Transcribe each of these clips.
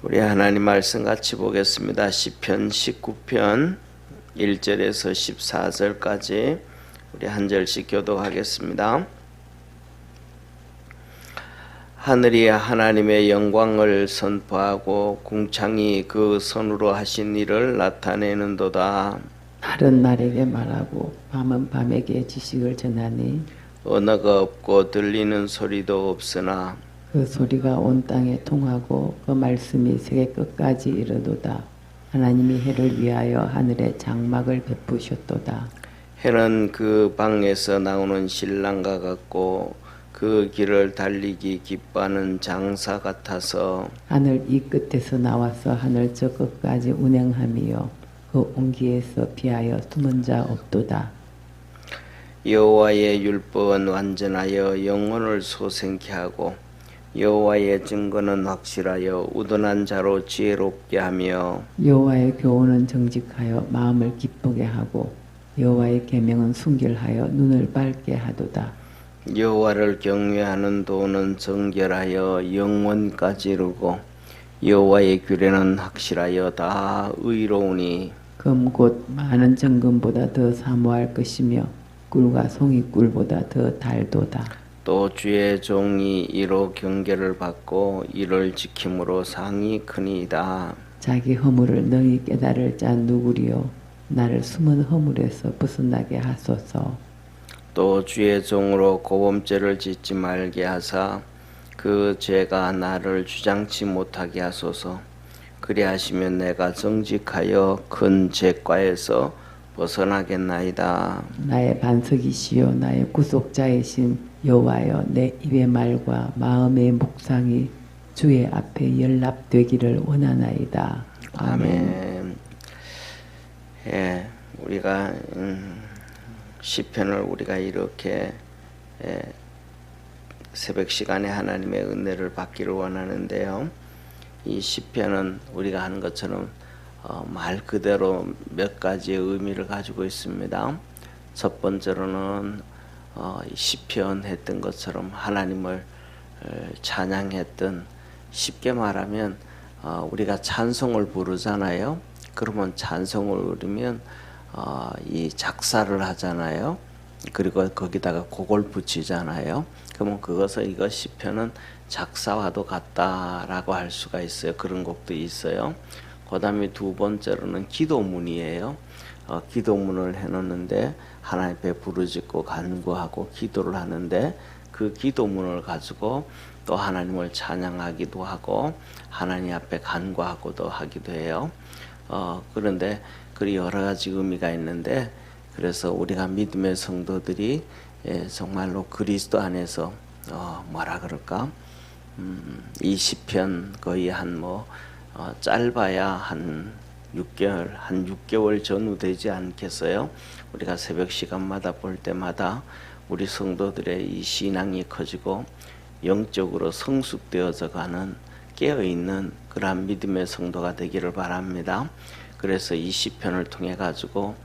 우리 하나님 말씀 같이 보겠습니다. 시편 19편 1절에서 14절까지 우리 한 절씩 교독하겠습니다. 하늘이 하나님의 영광을 선포하고 궁창이 그 손으로 하신 일을 나타내는도다. 날은 날에게 말하고 밤은 밤에게 지식을 전하니 언어가 없고 들리는 소리도 없으나 그 소리가 온 땅에 통하고 그 말씀이 세계 끝까지 이르도다. 하나님이 해를 위하여 하늘에 장막을 베푸셨도다. 해는 그 방에서 나오는 신랑과 같고 그 길을 달리기 기뻐하는 장사 같아서 하늘 이 끝에서 나와서 하늘 저 끝까지 운행함이요 그 온기에서 피하여 숨은 자 없도다. 여호와의 율법은 완전하여 영혼을 소생케 하고 여호와의 증거는 확실하여 우둔한 자로 지혜롭게 하며 여호와의 교훈은 정직하여 마음을 기쁘게 하고 여호와의 계명은 순결하여 눈을 밝게 하도다. 여호와를 경외하는 도는 정결하여 영원까지 이르고 여호와의 규례는 확실하여 다 의로우니 금 곧 많은 정금보다 더 사모할 것이며 꿀과 송이꿀보다 더 달도다. 또 주의 종이 이로 경계를 받고 이를 지킴으로 상이 크니이다. 자기 허물을 너희 깨달을 자 누구리요 나를 숨은 허물에서 벗어나게 하소서. 또 주의 종으로 고범죄를 짓지 말게 하사 그 죄가 나를 주장치 못하게 하소서. 그리하시면 내가 정직하여 큰 죄과에서 벗어나겠나이다. 나의 반석이시요 나의 구속자이신 여호와여 내 입의 말과 마음의 묵상이 주의 앞에 연락되기를 원하나이다. 아멘. 예, 우리가 시편을 우리가 이렇게 새벽 시간에 하나님의 은혜를 받기를 원하는데요. 이 시편은 우리가 하는 것처럼 말 그대로 몇 가지의 의미를 가지고 있습니다. 첫 번째로는 시편 했던 것처럼 하나님을 찬양했던, 쉽게 말하면 우리가 찬송을 부르잖아요. 그러면 찬송을 부르면 이 작사를 하잖아요. 그리고 거기다가 곡을 붙이잖아요. 그러면 그것을 이거 시편은 작사와도 같다라고 할 수가 있어요. 그런 곡도 있어요. 그 다음에 두 번째로는 기도문이에요. 기도문을 해놓는데 하나님 앞에 부르짖고 간구하고 기도를 하는데 그 기도문을 가지고 또 하나님을 찬양하기도 하고 하나님 앞에 간구하고도 하기도 해요. 그런데 그 여러 가지 의미가 있는데, 그래서 우리가 믿음의 성도들이 정말로 그리스도 안에서 뭐라 그럴까, 이 시편 거의 짧아야 한 6개월 전후 되지 않겠어요? 우리가 새벽 시간마다 볼 때마다 우리 성도들의 이 신앙이 커지고 영적으로 성숙되어져 가는, 깨어있는 그러한 믿음의 성도가 되기를 바랍니다. 그래서 이 시편을 통해 가지고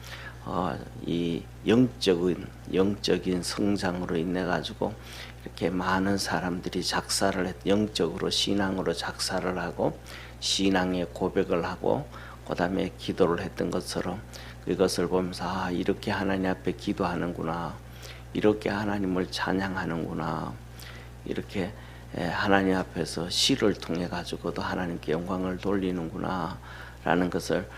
이 영적인 성장으로 인해 가지고 이렇게 많은 사람들이 작사를 영적으로 신앙으로 작사를 하고 신앙의 고백을 하고 그 다음에 기도를 했던 것처럼, 이것을 보면서 이렇게 하나님 앞에 기도하는구나, 이렇게 하나님을 찬양하는구나, 이렇게 하나님 앞에서 시를 통해 가지고도 하나님께 영광을 돌리는구나 라는 것을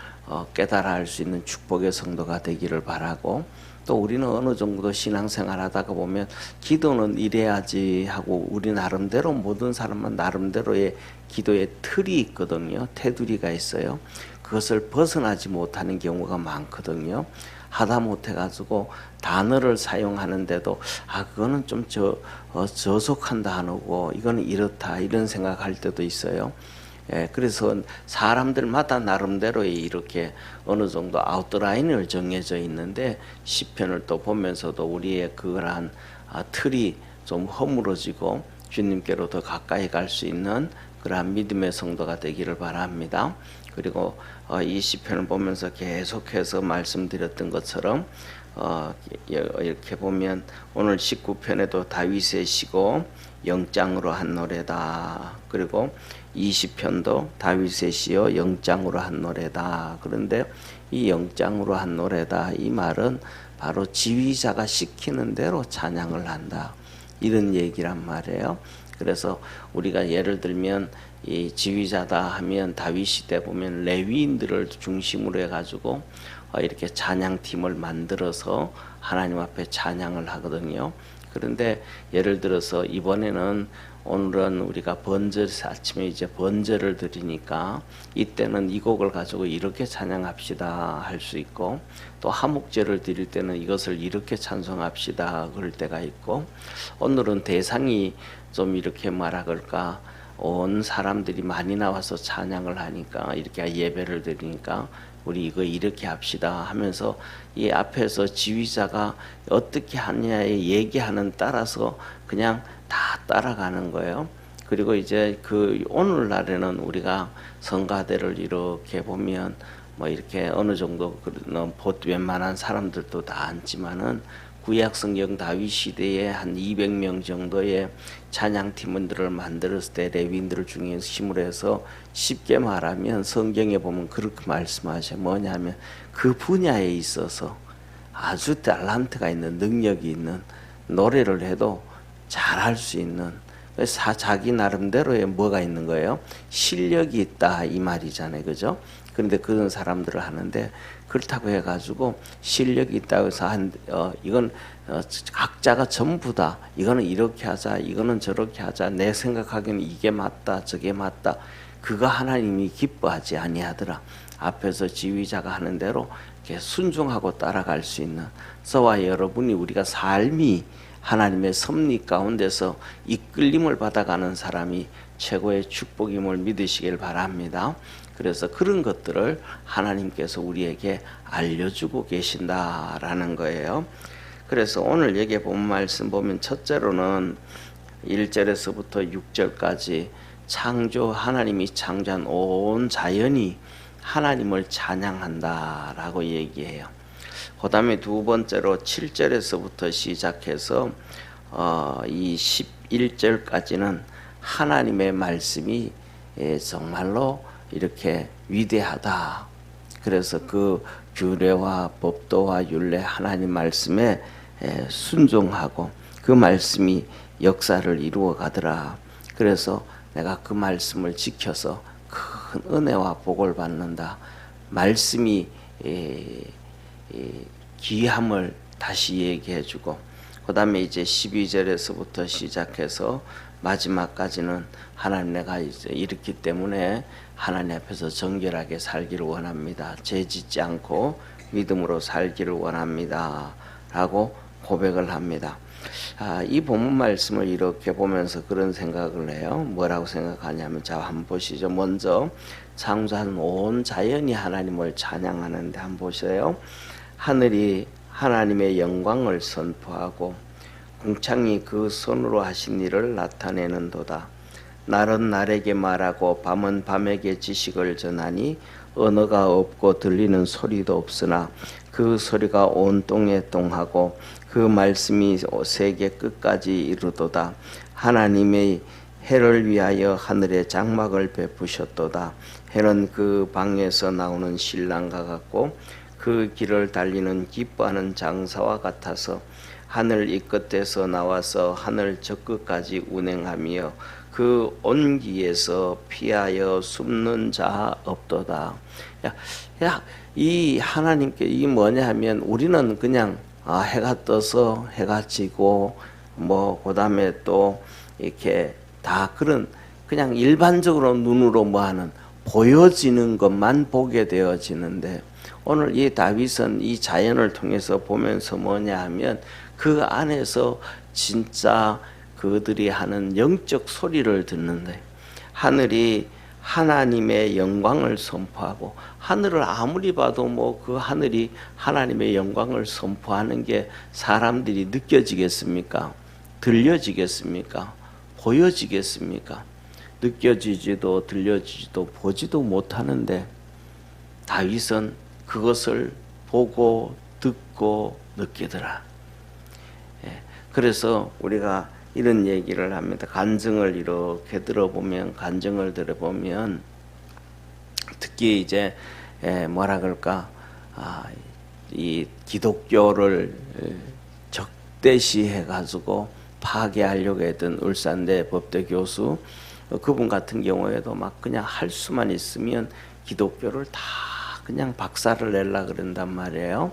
깨달아 알 수 있는 축복의 성도가 되기를 바라고, 또 우리는 어느 정도 신앙생활 하다가 보면 기도는 이래야지 하고 우리 나름대로, 모든 사람은 나름대로의 기도의 틀이 있거든요. 테두리가 있어요. 그것을 벗어나지 못하는 경우가 많거든요. 하다 못해가지고 단어를 사용하는데도 그거는 좀 저속한 단어고 이거는 이렇다, 이런 생각할 때도 있어요. 그래서 사람들마다 나름대로의 이렇게 어느 정도 아웃라인을 정해져 있는데, 시편을 또 보면서도 우리의 그러한 틀이 좀 허물어지고 주님께로 더 가까이 갈 수 있는 그러한 믿음의 성도가 되기를 바랍니다. 그리고 이 시편을 보면서 계속해서 말씀드렸던 것처럼 이렇게 보면 오늘 19편에도 다윗의 시고 영장으로 한 노래다. 그리고 20편도 다윗의 시요 영장으로 한 노래다. 그런데 이 영장으로 한 노래다, 이 말은 바로 지휘자가 시키는 대로 찬양을 한다, 이런 얘기란 말이에요. 그래서 우리가 예를 들면 이 지휘자다 하면 다윗 시대 보면 레위인들을 중심으로 해가지고 이렇게 찬양팀을 만들어서 하나님 앞에 찬양을 하거든요. 그런데 예를 들어서 이번에는 오늘은 우리가 번제, 아침에 이제 번제를 드리니까 이때는 이 곡을 가지고 이렇게 찬양합시다 할 수 있고, 또 하목제를 드릴 때는 이것을 이렇게 찬송합시다 그럴 때가 있고, 오늘은 대상이 좀 이렇게 말하 그럴까, 온 사람들이 많이 나와서 찬양을 하니까, 이렇게 예배를 드리니까 우리 이거 이렇게 합시다 하면서 이 앞에서 지휘자가 어떻게 하냐에 얘기하는 따라서 그냥 다 따라가는 거예요. 그리고 이제 그 오늘날에는 우리가 성가대를 이렇게 보면 뭐 이렇게 어느 정도 웬만한 사람들도 다 앉지만은 구약 성경 다윗 시대에 한 200명 정도의 찬양팀원들을 만들었을 때 레위인들 중에 힘을 해서 쉽게 말하면 성경에 보면 그렇게 말씀하셔. 뭐냐면 그 분야에 있어서 아주 탤런트가 있는, 능력이 있는, 노래를 해도 잘할 수 있는, 자기 나름대로의 뭐가 있는 거예요? 실력이 있다, 이 말이잖아요. 그죠? 그런데 그런 사람들을 하는데, 그렇다고 해가지고 실력이 있다고 해서 이건 각자가 전부 다 이거는 이렇게 하자, 이거는 저렇게 하자, 내 생각하기에는 이게 맞다, 저게 맞다, 그거 하나님이 기뻐하지 아니하더라. 앞에서 지휘자가 하는 대로 이렇게 순종하고 따라갈 수 있는, 저와 여러분이 우리가 삶이 하나님의 섭리 가운데서 이끌림을 받아가는 사람이 최고의 축복임을 믿으시길 바랍니다. 그래서 그런 것들을 하나님께서 우리에게 알려주고 계신다라는 거예요. 그래서 오늘 여기에 본 말씀 보면 첫째로는 1절에서부터 6절까지 창조, 하나님이 창조한 온 자연이 하나님을 찬양한다라고 얘기해요. 그 다음에 두 번째로 7절에서부터 시작해서 이 11절까지는 하나님의 말씀이 정말로 이렇게 위대하다. 그래서 그 규례와 법도와 율례, 하나님 말씀에 순종하고 그 말씀이 역사를 이루어 가더라. 그래서 내가 그 말씀을 지켜서 큰 은혜와 복을 받는다. 말씀이 귀함을 다시 얘기해주고, 그 다음에 이제 12절에서부터 시작해서 마지막까지는 하나님, 내가 이제 이렇기 때문에 하나님 앞에서 정결하게 살기를 원합니다. 죄짓지 않고 믿음으로 살기를 원합니다. 라고 고백을 합니다. 이 본문 말씀을 이렇게 보면서 그런 생각을 해요. 뭐라고 생각하냐면, 자, 한번 보시죠. 먼저 창조한 온 자연이 하나님을 찬양하는데 한번 보세요. 하늘이 하나님의 영광을 선포하고 궁창이 그 손으로 하신 일을 나타내는도다. 날은 날에게 말하고 밤은 밤에게 지식을 전하니 언어가 없고 들리는 소리도 없으나 그 소리가 온 땅에 통하고 그 말씀이 세계 끝까지 이르도다. 하나님의 해를 위하여 하늘에 장막을 베푸셨도다. 해는 그 방에서 나오는 신랑과 같고 그 길을 달리는 기뻐하는 장사와 같아서 하늘 이 끝에서 나와서 하늘 저 끝까지 운행하며 그 온기에서 피하여 숨는 자 없도다. 이 하나님께 이 뭐냐 하면, 우리는 그냥 해가 떠서 해가 지고 뭐 그다음에 또 이렇게 다 그런 그냥 일반적으로 눈으로 뭐 하는 보여지는 것만 보게 되어지는데, 오늘 이 다윗은 이 자연을 통해서 보면서 뭐냐 하면 그 안에서 진짜 그들이 하는 영적 소리를 듣는데, 하늘이 하나님의 영광을 선포하고, 하늘을 아무리 봐도 뭐 그 하늘이 하나님의 영광을 선포하는 게 사람들이 느껴지겠습니까? 들려지겠습니까? 보여지겠습니까? 느껴지지도 들려지지도 보지도 못하는데 다윗은 그것을 보고 듣고 느끼더라. 예, 그래서 우리가 이런 얘기를 합니다. 간증을 이렇게 간증을 들어보면 특히 이제 뭐라 그럴까, 이 기독교를 적대시해 가지고 파괴하려고 했던 울산대 법대 교수, 그분 같은 경우에도 막 그냥 할 수만 있으면 기독교를 다 그냥 박살을 내려 그런단 말이에요.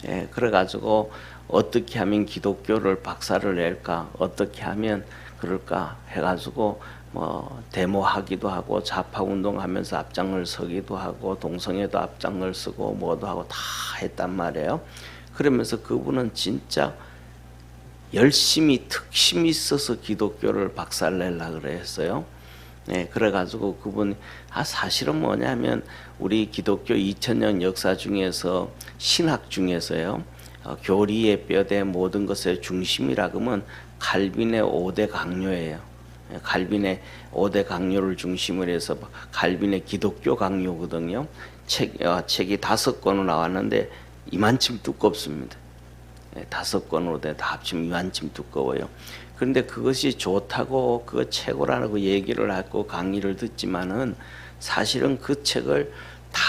예, 그래가지고 어떻게 하면 기독교를 박살을 낼까, 어떻게 하면 그럴까 해가지고 뭐 데모하기도 하고 좌파 운동하면서 앞장을 서기도 하고 동성애도 앞장을 서고 뭐도 하고 다 했단 말이에요. 그러면서 그분은 진짜 열심히 특심이 있어서 기독교를 박살내려 그랬어요. 네, 그래가지고 그분이 사실은 뭐냐면 우리 기독교 2000년 역사 중에서 신학 중에서요, 교리의 뼈대 모든 것의 중심이라 그러면 칼빈의 5대 강요예요. 칼빈의 5대 강요를 중심으로 해서 칼빈의 기독교 강요거든요. 책이 5권으로 나왔는데 이만큼 두껍습니다. 5권으로 다 합치면 이만큼 두꺼워요. 그런데 그것이 좋다고 그거 최고라고 얘기를 하고 강의를 듣지만은 사실은 그 책을 다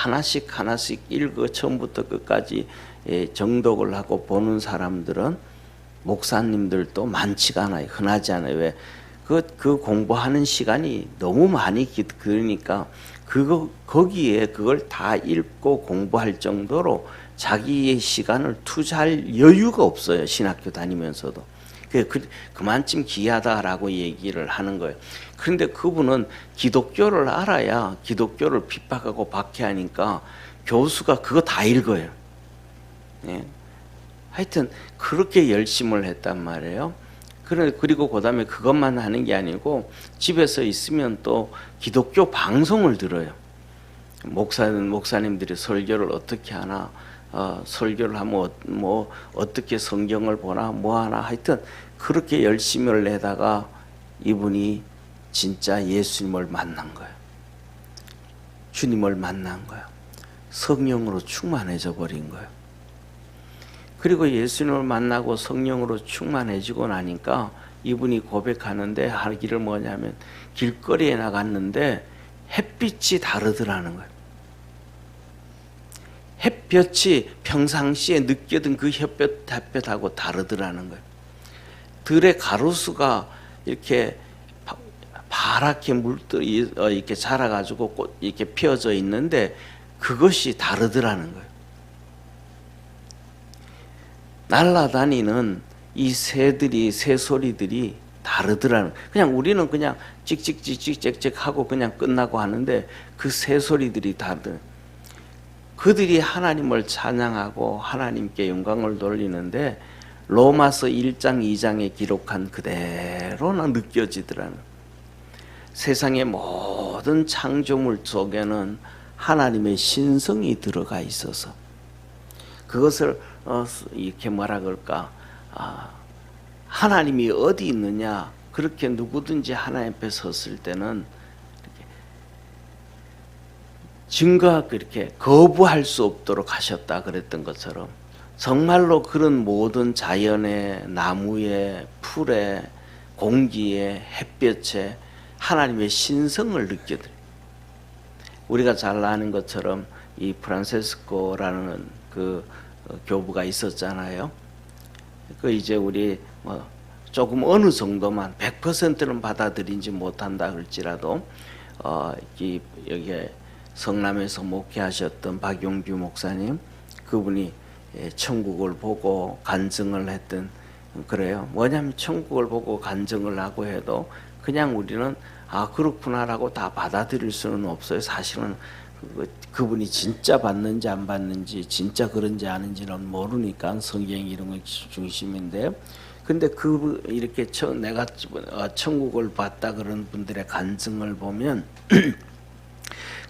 하나씩 읽어 처음부터 끝까지 정독을 하고 보는 사람들은 목사님들도 많지가 않아요. 흔하지 않아요. 왜? 그 공부하는 시간이 너무 많이 그러니까 거기에 그걸 다 읽고 공부할 정도로 자기의 시간을 투자할 여유가 없어요. 신학교 다니면서도. 그만큼 귀하다라고 얘기를 하는 거예요. 그런데 그분은 기독교를 알아야 기독교를 핍박하고 박해하니까 교수가 그거 다 읽어요. 예. 하여튼 그렇게 열심을 했단 말이에요. 그리고 그 다음에 그것만 하는 게 아니고 집에서 있으면 또 기독교 방송을 들어요. 목사님들이 설교를 어떻게 하나, 설교를 하면 뭐 어떻게 성경을 보나 뭐 하나, 하여튼 그렇게 열심을 내다가 이분이 진짜 예수님을 만난 거예요. 주님을 만난 거예요. 성령으로 충만해져 버린 거예요. 그리고 예수님을 만나고 성령으로 충만해지고 나니까 이분이 고백하는데 하기를 뭐냐면 길거리에 나갔는데 햇빛이 다르더라는 거예요. 햇볕이 평상시에 느끼던 그 햇볕하고 다르더라는 거예요. 들의 가로수가 이렇게 파랗게 이렇게 자라가지고 이렇게 피어져 있는데 그것이 다르더라는 거예요. 날아다니는 이 새소리들이 다르더라는. 그냥 우리는 그냥 찍찍찍찍찍찍 하고 그냥 끝나고 하는데 그 새소리들이 다르더라는. 그들이 하나님을 찬양하고 하나님께 영광을 돌리는데 로마서 1장 2장에 기록한 그대로나 느껴지더라는. 세상의 모든 창조물 속에는 하나님의 신성이 들어가 있어서 그것을 이렇게 뭐라 그럴까, 하나님이 어디 있느냐, 그렇게 누구든지 하나님 앞에 섰을 때는 증거 그렇게 거부할 수 없도록 하셨다 그랬던 것처럼 정말로 그런 모든 자연의 나무에 풀에 공기에 햇볕에 하나님의 신성을 느끼더래. 우리가 잘 아는 것처럼 이 프란체스코라는 그 교부가 있었잖아요. 그 이제 우리 뭐 조금 어느 정도만 100%는 받아들이지 못한다 할지라도 여기 성남에서 목회하셨던 박용규 목사님, 그분이 천국을 보고 간증을 했던, 그래요. 뭐냐면 천국을 보고 간증을 하고 해도 그냥 우리는 그렇구나라고 다 받아들일 수는 없어요. 사실은 그분이 진짜 받는지 안 받는지, 진짜 그런지 아닌지는 모르니까 성경 이런 거 중심인데요. 근데 이렇게 내가 천국을 봤다 그런 분들의 간증을 보면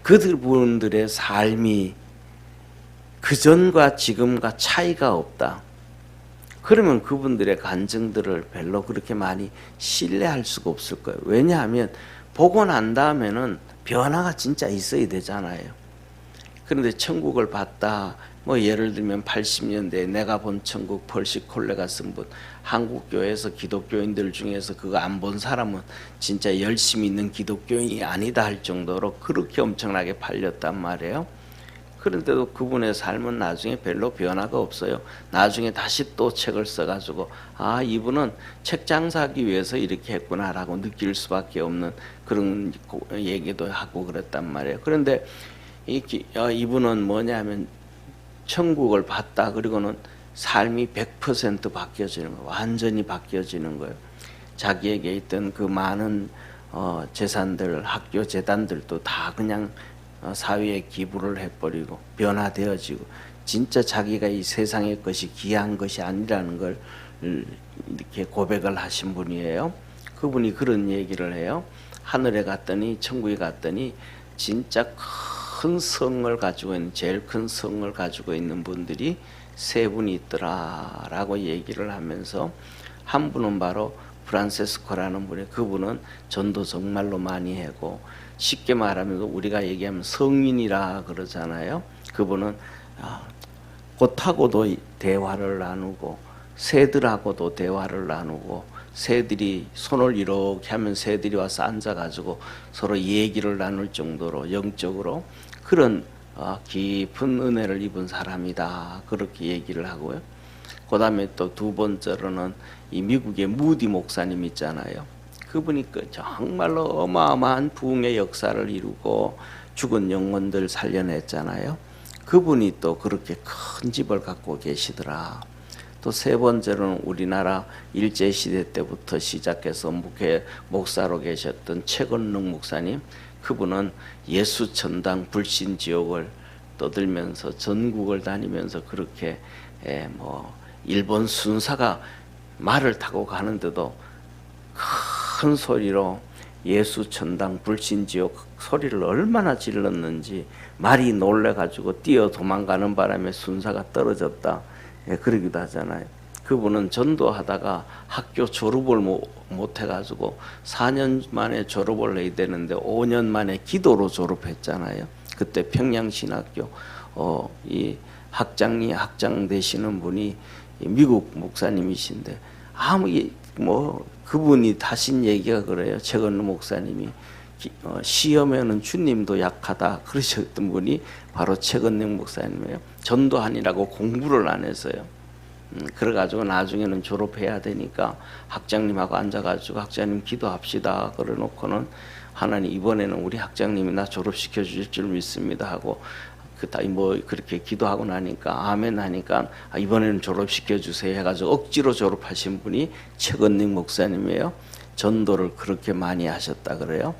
그분들의 삶이 그전과 지금과 차이가 없다. 그러면 그분들의 간증들을 별로 그렇게 많이 신뢰할 수가 없을 거예요. 왜냐하면 보고 난 다음에는 변화가 진짜 있어야 되잖아요. 그런데 천국을 봤다, 뭐 예를 들면 80년대에 내가 본 천국 펄시 콜레가 쓴 분, 한국 교회에서 기독교인들 중에서 그거 안 본 사람은 진짜 열심히 있는 기독교인이 아니다 할 정도로 그렇게 엄청나게 팔렸단 말이에요. 그런데도 그분의 삶은 나중에 별로 변화가 없어요. 나중에 다시 또 책을 써가지고 아, 이분은 책 장사하기 위해서 이렇게 했구나라고 느낄 수밖에 없는 그런 얘기도 하고 그랬단 말이에요. 그런데 이분은 뭐냐면 천국을 봤다. 그리고는 삶이 100% 바뀌어지는 거예요. 완전히 바뀌어지는 거예요. 자기에게 있던 그 많은 재산들, 학교 재단들도 다 그냥 사회에 기부를 해버리고 변화되어지고 진짜 자기가 이 세상의 것이 귀한 것이 아니라는 걸 이렇게 고백을 하신 분이에요. 그분이 그런 얘기를 해요. 하늘에 갔더니 천국에 갔더니 진짜 큰 성을 가지고 있는 제일 큰 성을 가지고 있는 분들이 세 분이 있더라라고 얘기를 하면서 한 분은 바로 프란세스코라는 분이 그분은 전도 정말로 많이 하고 쉽게 말하면 우리가 얘기하면 성인이라 그러잖아요. 그분은 꽃하고도 대화를 나누고 새들하고도 대화를 나누고 새들이 손을 이렇게 하면 새들이 와서 앉아가지고 서로 얘기를 나눌 정도로 영적으로 그런 깊은 은혜를 입은 사람이다 그렇게 얘기를 하고요. 그 다음에 또 두 번째로는 이 미국의 무디 목사님 있잖아요. 그분이 정말로 어마어마한 부흥의 역사를 이루고 죽은 영혼들 살려냈잖아요. 그분이 또 그렇게 큰 집을 갖고 계시더라. 또 세 번째로는 우리나라 일제시대 때부터 시작해서 목사로 계셨던 최건능 목사님. 그분은 예수천당 불신지옥을 떠들면서 전국을 다니면서 그렇게 일본 순사가 말을 타고 가는데도 큰 소리로 예수천당 불신지옥 소리를 얼마나 질렀는지 말이 놀래가지고 뛰어 도망가는 바람에 순사가 떨어졌다. 그러기도 하잖아요. 그분은 전도하다가 학교 졸업을 못 해가지고 4년 만에 졸업을 해야 되는데 5년 만에 기도로 졸업했잖아요. 그때 평양신학교 이 학장 되시는 분이 미국 목사님이신데 그분이 하신 얘기가 그래요. 최건우 목사님이 시험에는 주님도 약하다 그러셨던 분이 바로 최건우 목사님이에요. 전도하니라고 공부를 안 했어요. 그래가지고 나중에는 졸업해야 되니까 학장님하고 앉아가지고 학장님 기도합시다 그래놓고는 하나님 이번에는 우리 학장님이 나 졸업시켜 주실 줄 믿습니다 하고 그렇게 기도하고 나니까 아멘 하니까 이번에는 졸업시켜 주세요 해가지고 억지로 졸업하신 분이 최건ning 목사님이에요. 전도를 그렇게 많이 하셨다 그래요.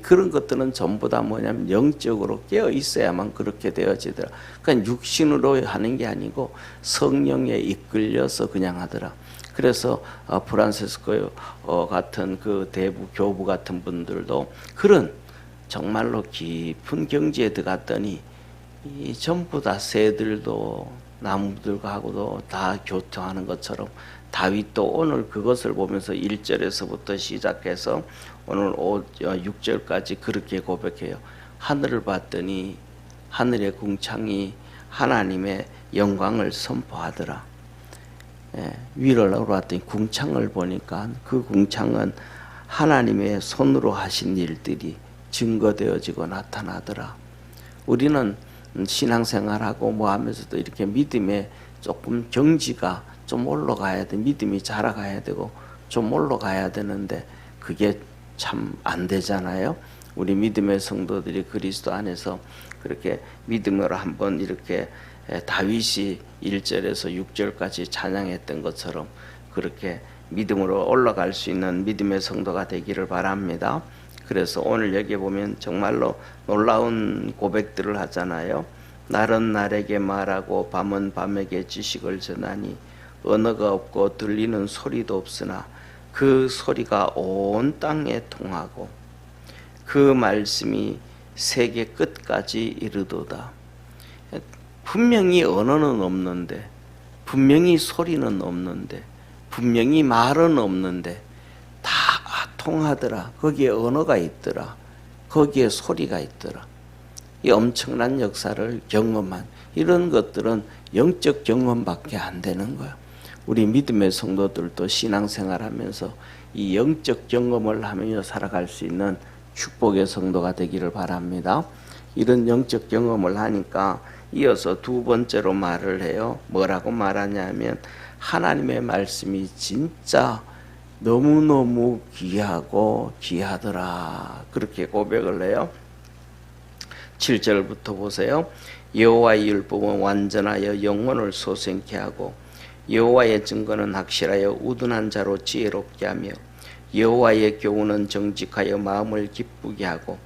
그런 것들은 전부 다 뭐냐면 영적으로 깨어 있어야만 그렇게 되어지더라. 그러니까 육신으로 하는 게 아니고 성령에 이끌려서 그냥 하더라. 그래서 프란시스코 같은 그 대부 교부 같은 분들도 그런 정말로 깊은 경지에 들어갔더니 이 전부 다 새들도 나무들하고도 다 교통하는 것처럼 다윗도 오늘 그것을 보면서 1절에서부터 시작해서 오늘 6절까지 그렇게 고백해요. 하늘을 봤더니 하늘의 궁창이 하나님의 영광을 선포하더라. 위를 올라왔더니 궁창을 보니까 그 궁창은 하나님의 손으로 하신 일들이 증거되어지고 나타나더라. 우리는 신앙생활하고 뭐 하면서도 이렇게 믿음에 조금 경지가 좀 올라가야 돼. 믿음이 자라가야 되고 좀 올라가야 되는데 그게 참 안 되잖아요. 우리 믿음의 성도들이 그리스도 안에서 그렇게 믿음으로 한번 이렇게 다윗이 1절에서 6절까지 찬양했던 것처럼 그렇게 믿음으로 올라갈 수 있는 믿음의 성도가 되기를 바랍니다. 그래서 오늘 여기 보면 정말로 놀라운 고백들을 하잖아요. 날은 날에게 말하고 밤은 밤에게 지식을 전하니 언어가 없고 들리는 소리도 없으나 그 소리가 온 땅에 통하고 그 말씀이 세계 끝까지 이르도다. 분명히 언어는 없는데, 분명히 소리는 없는데, 분명히 말은 없는데 다 통하더라. 거기에 언어가 있더라. 거기에 소리가 있더라. 이 엄청난 역사를 경험한 이런 것들은 영적 경험밖에 안 되는 거예요. 우리 믿음의 성도들도 신앙생활하면서 이 영적 경험을 하며 살아갈 수 있는 축복의 성도가 되기를 바랍니다. 이런 영적 경험을 하니까 이어서 두 번째로 말을 해요. 뭐라고 말하냐면 하나님의 말씀이 진짜 너무너무 귀하고 귀하더라. 그렇게 고백을 해요. 7절부터 보세요. 여호와의 율법은 완전하여 영혼을 소생케 하고 여호와의 증거는 확실하여 우둔한 자로 지혜롭게 하며 여호와의 교훈은 정직하여 마음을 기쁘게 하고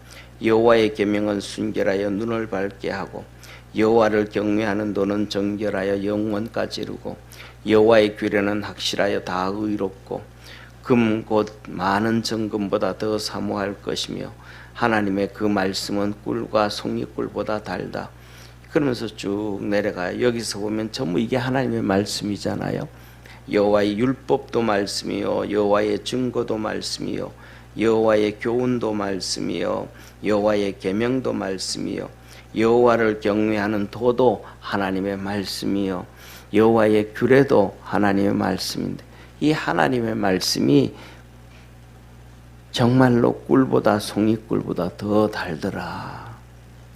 여호와의 계명은 순결하여 눈을 밝게 하고 여호와를 경외하는 도는 정결하여 영원까지 이르고 여호와의 규례는 확실하여 다 의롭고 금 곧 많은 정금보다 더 사모할 것이며 하나님의 그 말씀은 꿀과 송이꿀보다 달다. 그러면서 쭉 내려가요. 여기서 보면 전부 이게 하나님의 말씀이잖아요. 여호와의 율법도 말씀이요, 여호와의 증거도 말씀이요, 여호와의 교훈도 말씀이요, 여호와의 계명도 말씀이요, 여호와를 경외하는 도도 하나님의 말씀이요, 여호와의 규례도 하나님의 말씀인데 이 하나님의 말씀이 정말로 꿀보다 송이꿀보다 더 달더라.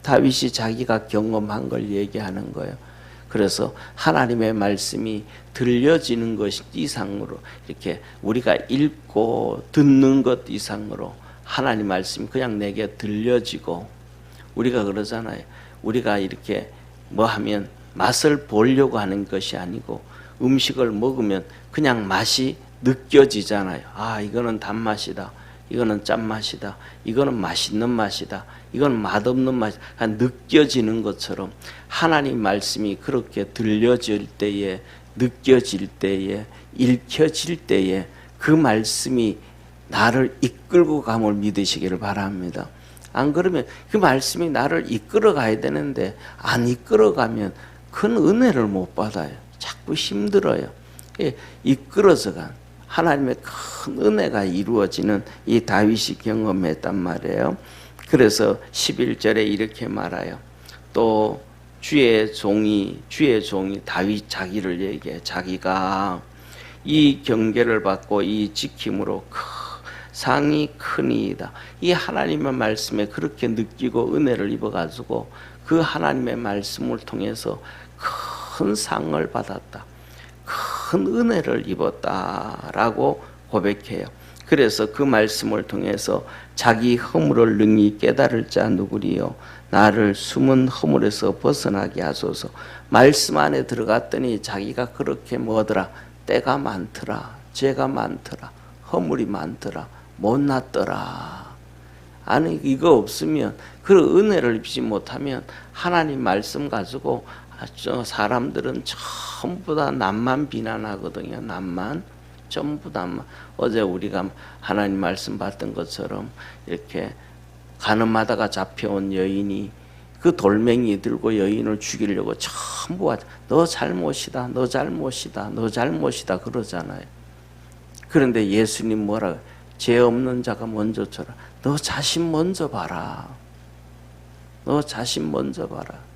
다윗이 자기가 경험한 걸 얘기하는 거예요. 그래서 하나님의 말씀이 들려지는 것 이상으로 이렇게 우리가 읽고 듣는 것 이상으로 하나님 말씀이 그냥 내게 들려지고 우리가 그러잖아요. 우리가 이렇게 뭐 하면 맛을 보려고 하는 것이 아니고 음식을 먹으면 그냥 맛이 느껴지잖아요. 아, 이거는 단맛이다. 이거는 짠맛이다. 이거는 맛있는 맛이다. 이건 맛없는 맛이다. 느껴지는 것처럼 하나님 말씀이 그렇게 들려질 때에, 느껴질 때에, 읽혀질 때에 그 말씀이 나를 이끌고 감을 믿으시기를 바랍니다. 안 그러면 그 말씀이 나를 이끌어 가야 되는데 안 이끌어 가면 큰 은혜를 못 받아요. 자꾸 힘들어요. 이끌어서 간 하나님의 큰 은혜가 이루어지는 이 다윗이 경험했단 말이에요. 그래서 11절에 이렇게 말해요. 또 주의 종이 다윗 자기를 얘기해. 자기가 이 경계를 받고 이 지킴으로 상이 크니이다. 이 하나님의 말씀에 그렇게 느끼고 은혜를 입어가지고 그 하나님의 말씀을 통해서 큰 상을 받았다. 큰 은혜를 입었다라고 고백해요. 그래서 그 말씀을 통해서 자기 허물을 능히 깨달을 자 누구리요? 나를 숨은 허물에서 벗어나게 하소서. 말씀 안에 들어갔더니 자기가 그렇게 뭐더라? 때가 많더라. 죄가 많더라. 허물이 많더라. 못났더라. 아니 이거 없으면 그 은혜를 입지 못하면 하나님 말씀 가지고 사람들은 전부 다 남만 비난하거든요. 남만 전부 남만. 어제 우리가 하나님 말씀 봤던 것처럼 이렇게 가늠하다가 잡혀온 여인이 그 돌멩이 들고 여인을 죽이려고 전부 너 잘못이다, 너 잘못이다, 너 잘못이다 그러잖아요. 그런데 예수님 뭐라? 죄 없는 자가 먼저 쳐라. 너 자신 먼저 봐라. 너 자신 먼저 봐라.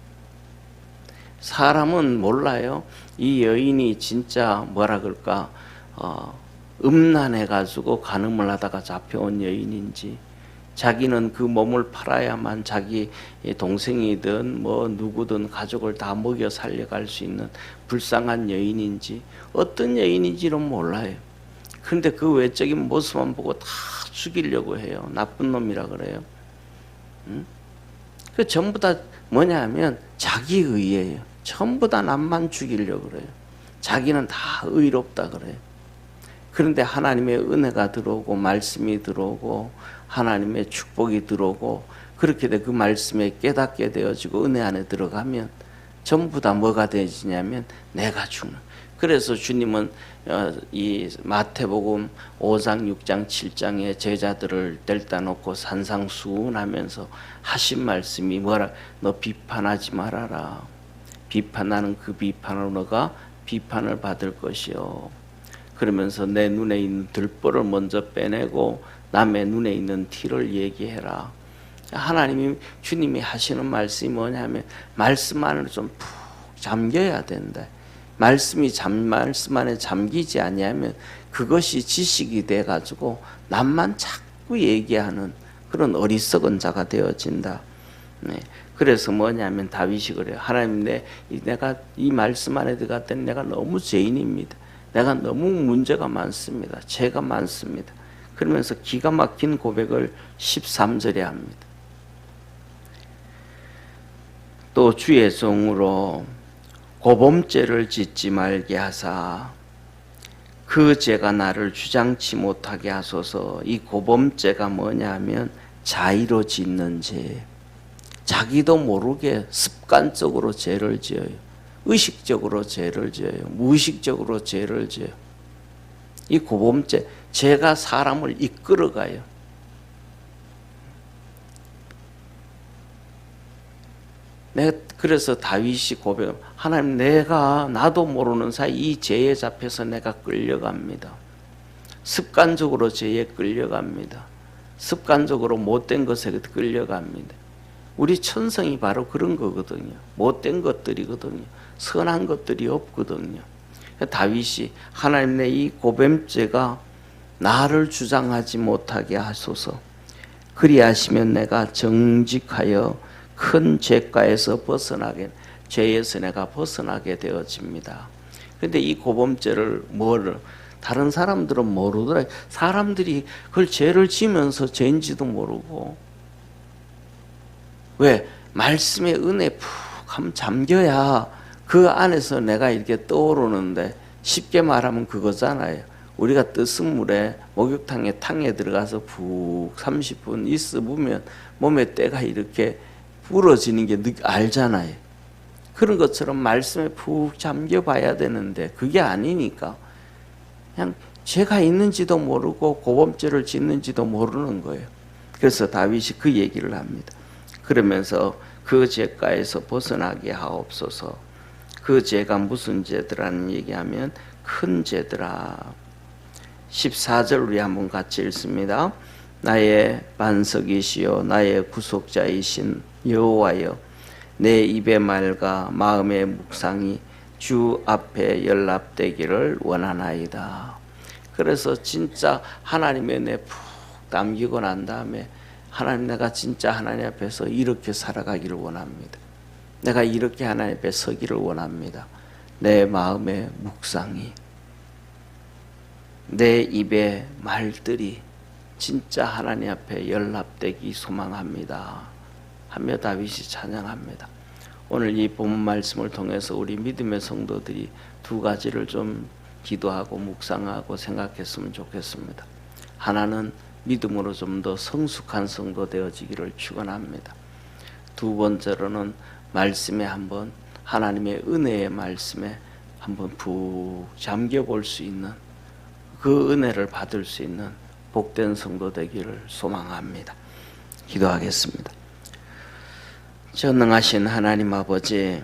사람은 몰라요. 이 여인이 진짜 뭐라 그럴까? 음란해가지고 간음을 하다가 잡혀온 여인인지, 자기는 그 몸을 팔아야만 자기 동생이든 뭐 누구든 가족을 다 먹여 살려갈 수 있는 불쌍한 여인인지, 어떤 여인인지는 몰라요. 그런데 그 외적인 모습만 보고 다 죽이려고 해요. 나쁜 놈이라 그래요. 그 전부 다 뭐냐 하면 자기의예요. 전부 다 남만 죽이려고 그래요. 자기는 다 의롭다 그래요. 그런데 하나님의 은혜가 들어오고 말씀이 들어오고 하나님의 축복이 들어오고 그렇게 돼 그 말씀에 깨닫게 되어지고 은혜 안에 들어가면 전부 다 뭐가 되지냐면 내가 죽는. 그래서 주님은 이 마태복음 5장, 6장, 7장에 제자들을 데려다 놓고 산상수훈하면서 하신 말씀이 뭐라? 너 비판하지 말아라. 비판하는 그 비판으로 너가 비판을 받을 것이요. 그러면서 내 눈에 있는 들보를 먼저 빼내고 남의 눈에 있는 티를 얘기해라. 하나님이 주님이 하시는 말씀이 뭐냐면 말씀 안으로 좀 푹 잠겨야 된다. 말씀 안에 잠기지 아니하면 그것이 지식이 돼 가지고 남만 자꾸 얘기하는 그런 어리석은 자가 되어진다. 네. 그래서 뭐냐면 다윗이 그래요. 하나님 내가 이 말씀 안에 들어갔더니 내가 너무 죄인입니다. 내가 너무 문제가 많습니다. 죄가 많습니다. 그러면서 기가 막힌 고백을 13절에 합니다. 또 주의 종으로 고범죄를 짓지 말게 하사 그 죄가 나를 주장치 못하게 하소서. 이 고범죄가 뭐냐 하면 자의로 짓는 죄. 자기도 모르게 습관적으로 죄를 지어요. 의식적으로 죄를 지어요. 무의식적으로 죄를 지어요. 이 고범죄, 죄가 사람을 이끌어가요. 그래서 다윗이 고백을 하나님 나도 모르는 사이 이 죄에 잡혀서 내가 끌려갑니다. 습관적으로 죄에 끌려갑니다. 습관적으로 못된 것에 끌려갑니다. 우리 천성이 바로 그런 거거든요. 못된 것들이거든요. 선한 것들이 없거든요. 다윗이 하나님 내 이 고범죄가 나를 주장하지 못하게 하소서. 그리하시면 내가 정직하여 큰 죄가에서 죄에서 내가 벗어나게 되어집니다. 그런데 이 고범죄를 다른 사람들은 모르더라. 사람들이 그걸 죄를 지면서 죄인지도 모르고. 왜? 말씀의 은혜 푹 한번 잠겨야 그 안에서 내가 이렇게 떠오르는데, 쉽게 말하면 그거잖아요. 우리가 뜨은 물에 탕에 들어가서 푹 30분 있어 보면 몸에 때가 이렇게 부러지는 게 알잖아요. 그런 것처럼 말씀에 푹 잠겨 봐야 되는데 그게 아니니까 그냥 죄가 있는지도 모르고 고범죄를 짓는지도 모르는 거예요. 그래서 다윗이 그 얘기를 합니다. 그러면서 그 죄가에서 벗어나게 하옵소서. 그 죄가 무슨 죄더라는 얘기하면 큰 죄더라. 14절 우리 한번 같이 읽습니다. 나의 반석이시요 나의 구속자이신 여호와여, 내 입의 말과 마음의 묵상이 주 앞에 연락되기를 원하나이다. 그래서 진짜 하나님의 은혜 푹 담기고 난 다음에 하나님, 내가 진짜 하나님 앞에서 이렇게 살아가기를 원합니다. 내가 이렇게 하나님 앞에 서기를 원합니다. 내 마음의 묵상이, 내 입의 말들이 진짜 하나님 앞에 연락되기 소망합니다 하며 다윗이 찬양합니다. 오늘 이 본문 말씀을 통해서 우리 믿음의 성도들이 두 가지를 좀 기도하고 묵상하고 생각했으면 좋겠습니다. 하나는 믿음으로 좀 더 성숙한 성도 되어지기를 축원합니다. 두 번째로는 말씀에 한번, 하나님의 은혜의 말씀에 한번 푹 잠겨 볼 수 있는, 그 은혜를 받을 수 있는 복된 성도 되기를 소망합니다. 기도하겠습니다. 전능하신 하나님 아버지,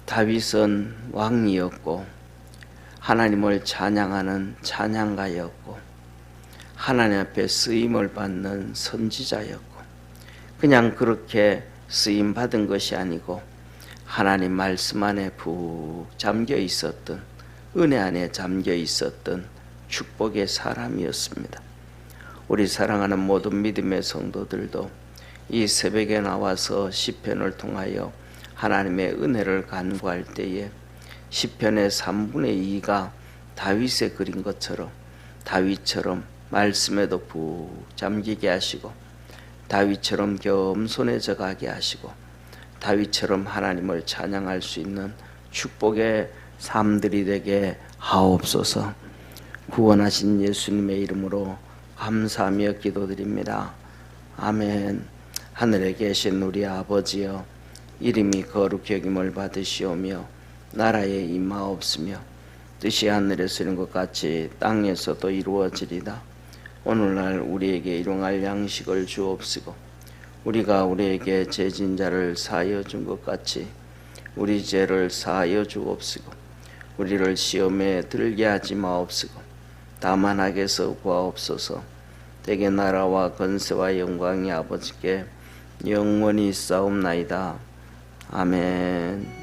다윗은 왕이었고 하나님을 찬양하는 찬양가였고 하나님 앞에 쓰임을 받는 선지자였고, 그냥 그렇게 쓰임 받은 것이 아니고 하나님 말씀 안에 푹 잠겨 있었던, 은혜 안에 잠겨 있었던 축복의 사람이었습니다. 우리 사랑하는 모든 믿음의 성도들도 이 새벽에 나와서 시편을 통하여 하나님의 은혜를 간구할 때에 시편의 3분의 2가 다윗의 글인 것처럼 다윗처럼 말씀에도 푹 잠기게 하시고, 다윗처럼 겸손해져 가게 하시고, 다윗처럼 하나님을 찬양할 수 있는 축복의 삶들이 되게 하옵소서. 구원하신 예수님의 이름으로 감사하며 기도드립니다. 아멘. 하늘에 계신 우리 아버지여, 이름이 거룩히 여김을 받으시오며 나라에 임하옵으며 뜻이 하늘에서 이룬 것 같이 땅에서도 이루어지리다. 오늘날 우리에게 일용할 양식을 주옵시고, 우리가 우리에게 죄진 자를 사하여 준 것 같이 우리 죄를 사하여 주옵시고, 우리를 시험에 들게 하지 마옵시고 다만 악에서 구하옵소서. 대개 나라와 권세와 영광이 아버지께 영원히 싸움나이다. 아멘.